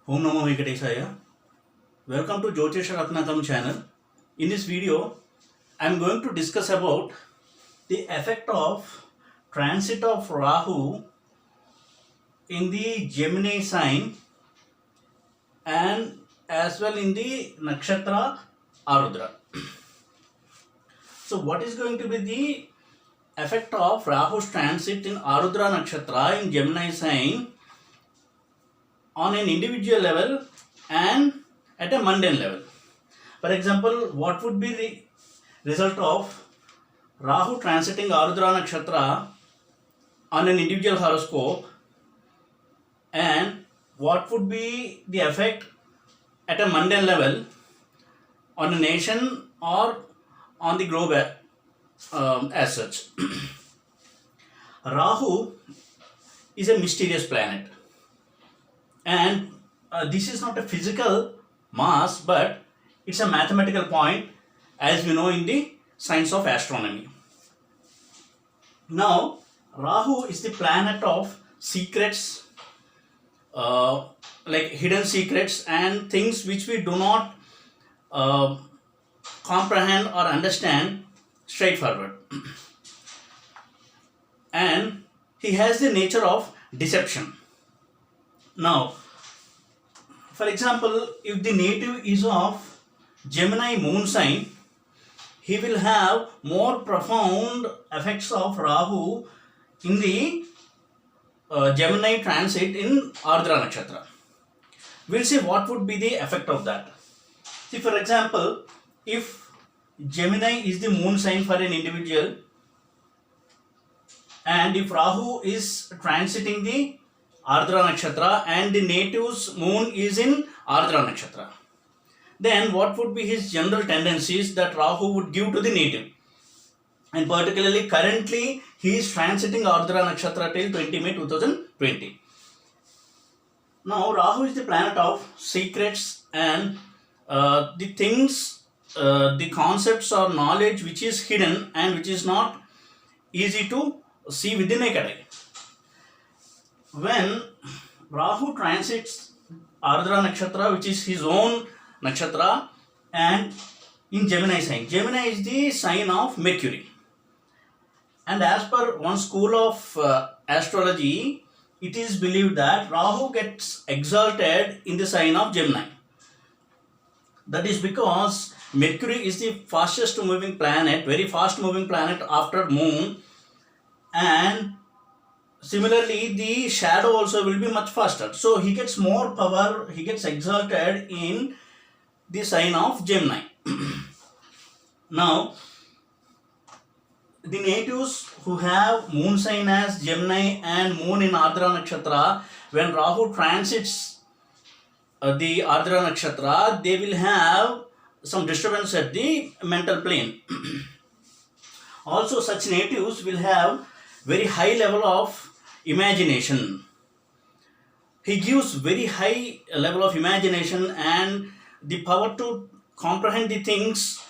Om Namo Venkatesaya. Welcome to Jyotisha Ratnakam channel. In this video, I am going to discuss about the effect of transit of Rahu in the Gemini sign and as well in the Nakshatra Arudra. So what is going to be the effect of Rahu's transit in Arudra Nakshatra in Gemini sign on an individual level and at a mundane level? For example, what would be the result of Rahu transiting Arudra Nakshatra on an individual horoscope, and what would be the effect at a mundane level on a nation or on the globe as such? Rahu is a mysterious planet, and this is not a physical mass, but it's a mathematical point, as we know in the science of astronomy. Now, Rahu is the planet of secrets, like hidden secrets and things which we do not comprehend or understand straightforward. And he has the nature of deception. Now, for example, if the native is of Gemini moon sign, he will have more profound effects of Rahu in the Gemini transit in Ardra Nakshatra. We'll see what would be the effect of that. See, for example, if Gemini is the moon sign for an individual, and if Rahu is transiting the Ardra Nakshatra and the native's moon is in Ardra Nakshatra, then what would be his general tendencies that Rahu would give to the native? And particularly currently he is transiting Ardra Nakshatra till 20 May 2020. Now Rahu is the planet of secrets and the things, the concepts or knowledge which is hidden and which is not easy to see with the naked eye. When Rahu transits Ardra Nakshatra, which is his own nakshatra, and in Gemini sign, Gemini is the sign of Mercury. And as per one school of astrology, it is believed that Rahu gets exalted in the sign of Gemini. That is because Mercury is the fastest moving planet, very fast moving planet after Moon, and similarly the shadow also will be much faster. So he gets more power, he gets exalted in the sign of Gemini. Now, the natives who have moon sign as Gemini and moon in Ardra Nakshatra, when Rahu transits the Ardra Nakshatra, they will have some disturbance at the mental plane. Also, such natives will have very high level of imagination. He gives very high level of imagination and the power to comprehend the things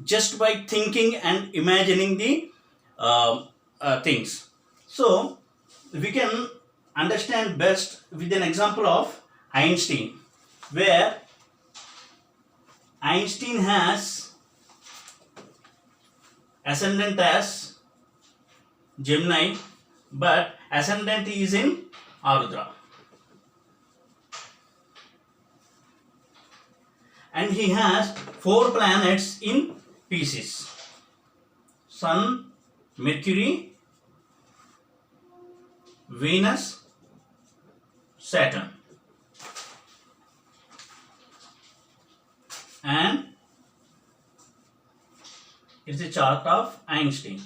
just by thinking and imagining the things. So we can understand best with an example of Einstein, where Einstein has ascendant as Gemini, but ascendant is in Arudra. And he has 4 planets in Pisces: Sun, Mercury, Venus, Saturn. And it's a chart of Einstein.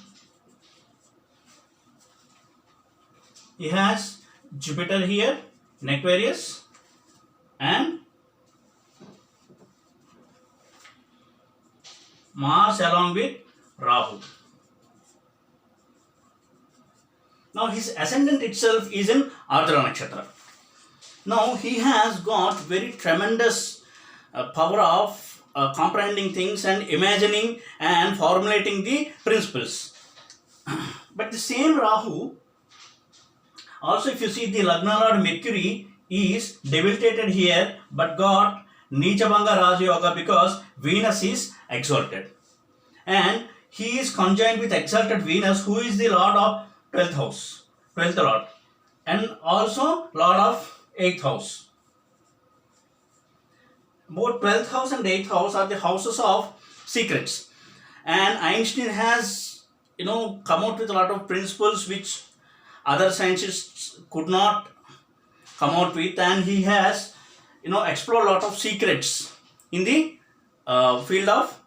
He has Jupiter here in Aquarius and Mars along with Rahu. Now his ascendant itself is in Ardra Nakshatra. Now he has got very tremendous power of comprehending things and imagining and formulating the principles. But the same Rahu, also if you see the Lagna Lord Mercury is debilitated here but got Nichabanga Raja Yoga because Venus is exalted. And he is conjoined with exalted Venus, who is the lord of 12th house, 12th lord, and also lord of 8th house. Both 12th house and 8th house are the houses of secrets. And Einstein has, come out with a lot of principles which other scientists could not come out with, and he has, explored a lot of secrets in the field of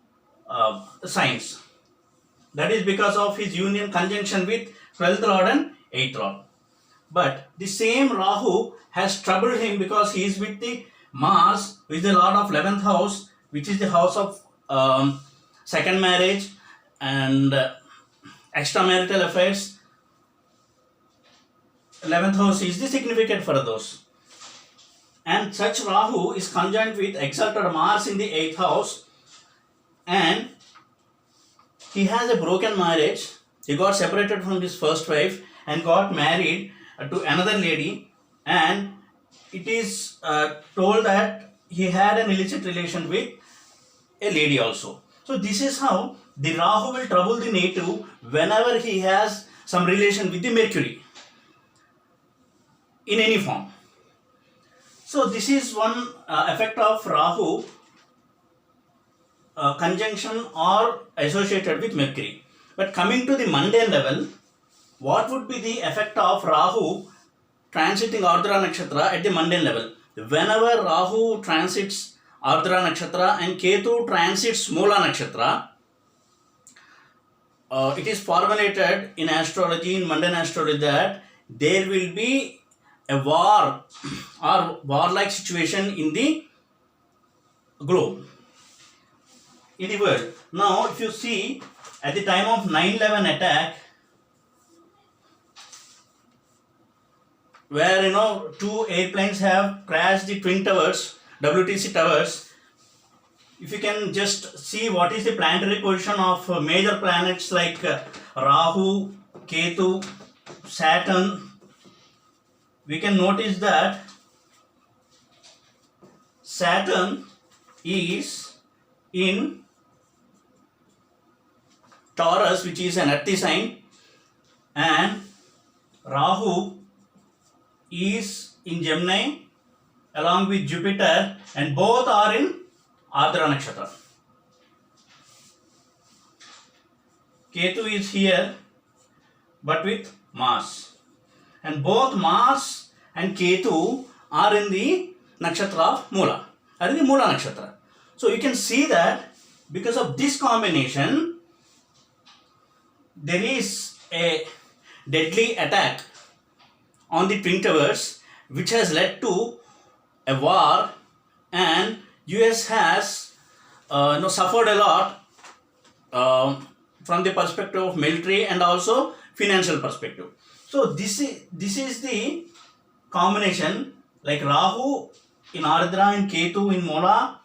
science. That is because of his union conjunction with 12th lord and 8th lord. But the same Rahu has troubled him because he is with the Mars, which is the lord of 11th house, which is the house of second marriage and extramarital affairs. 11th house is the significant for those. And such Rahu is conjoined with exalted Mars in the 8th house, and he has a broken marriage. He got separated from his first wife and got married to another lady, and it is told that he had an illicit relation with a lady also. So this is how the Rahu will trouble the native whenever he has some relation with the Mercury in any form. So this is one effect of Rahu conjunction or associated with Mercury. But coming to the mundane level, what would be the effect of Rahu transiting Ardra Nakshatra at the mundane level? Whenever Rahu transits Ardra Nakshatra and Ketu transits Moola Nakshatra, it is formulated in astrology, in mundane astrology, that there will be a war or warlike situation in the globe, in the world. Now, if you see at the time of 9/11 attack, where two airplanes have crashed the twin towers, WTC towers, if you can just see what is the planetary position of major planets like Rahu, Ketu, Saturn, we can notice that Saturn is in Taurus, which is an earthy sign, and Rahu is in Gemini along with Jupiter, and both are in Ardra Nakshatra. Ketu is here but with Mars, and both Mars and Ketu are in the nakshatra of Moola, are in the Moola Nakshatra. So you can see that because of this combination, there is a deadly attack on the twin towers, which has led to a war, and US has suffered a lot from the perspective of military and also financial perspective. So this is the combination, like Rahu in Ardra and Ketu in Moola,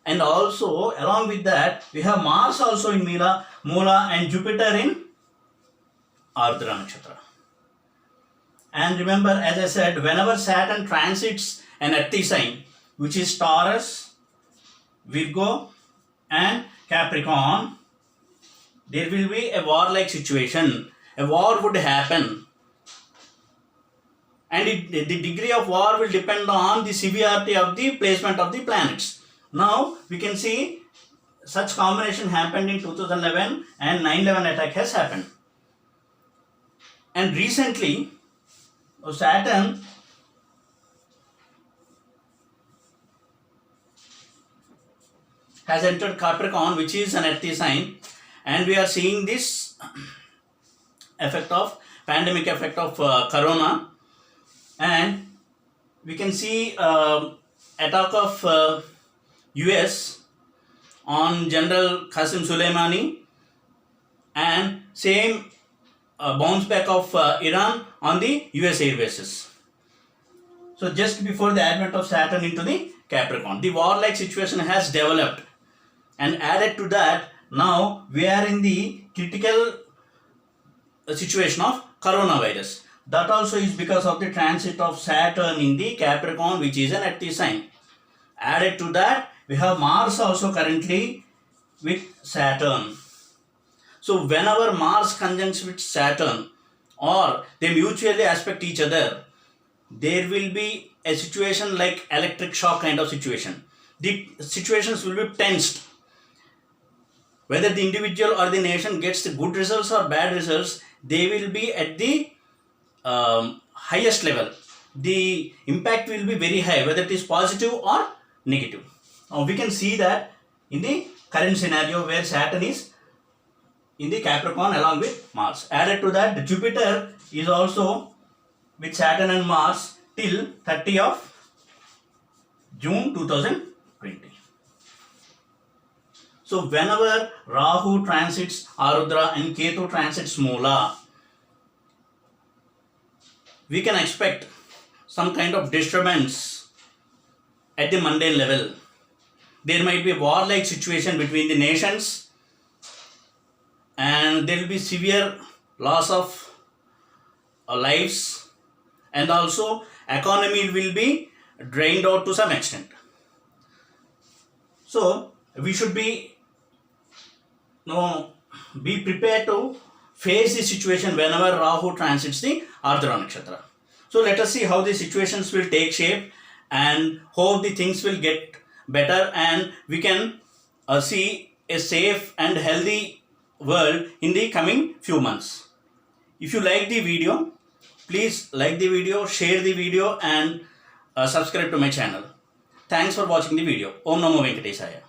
and also along with that we have Mars also in Moola and Jupiter in Ardra Nakshatra. And remember, as I said, whenever Saturn transits an earthy sign, which is Taurus, Virgo and Capricorn, there will be a warlike situation. A war would happen, and the degree of war will depend on the severity of the placement of the planets. Now we can see such combination happened in 2011, and 9/11 attack has happened. And recently Saturn has entered Capricorn, which is an earthy sign, and we are seeing this effect of pandemic effect of corona, and we can see attack of US on General Qasim Soleimani, and same bounce back of Iran on the US air bases. So just before the advent of Saturn into the Capricorn, the warlike situation has developed, and added to that, now we are in the critical situation of coronavirus. That also is because of the transit of Saturn in the Capricorn, which is an earthy sign. Added to that, we have Mars also currently with Saturn. So whenever Mars conjuncts with Saturn or they mutually aspect each other, there will be a situation like electric shock kind of situation. The situations will be tensed. Whether the individual or the nation gets the good results or bad results, they will be at the highest level. The impact will be very high, whether it is positive or negative. Now we can see that in the current scenario where Saturn is in the Capricorn along with Mars. Added to that, the Jupiter is also with Saturn and Mars till 30 of June 2020. So whenever Rahu transits Arudra and Ketu transits Moola, we can expect some kind of disturbance at the mundane level. There might be a warlike situation between the nations, and there will be severe loss of lives, and also economy will be drained out to some extent. So we should be prepared to face the situation whenever Rahu transits the Ardra Nakshatra. So let us see how the situations will take shape and hope the things will get better and we can see a safe and healthy world in the coming few months. If you like the video, please like the video, share the video and subscribe to my channel. Thanks for watching the video. Om Namo Venkatesaya.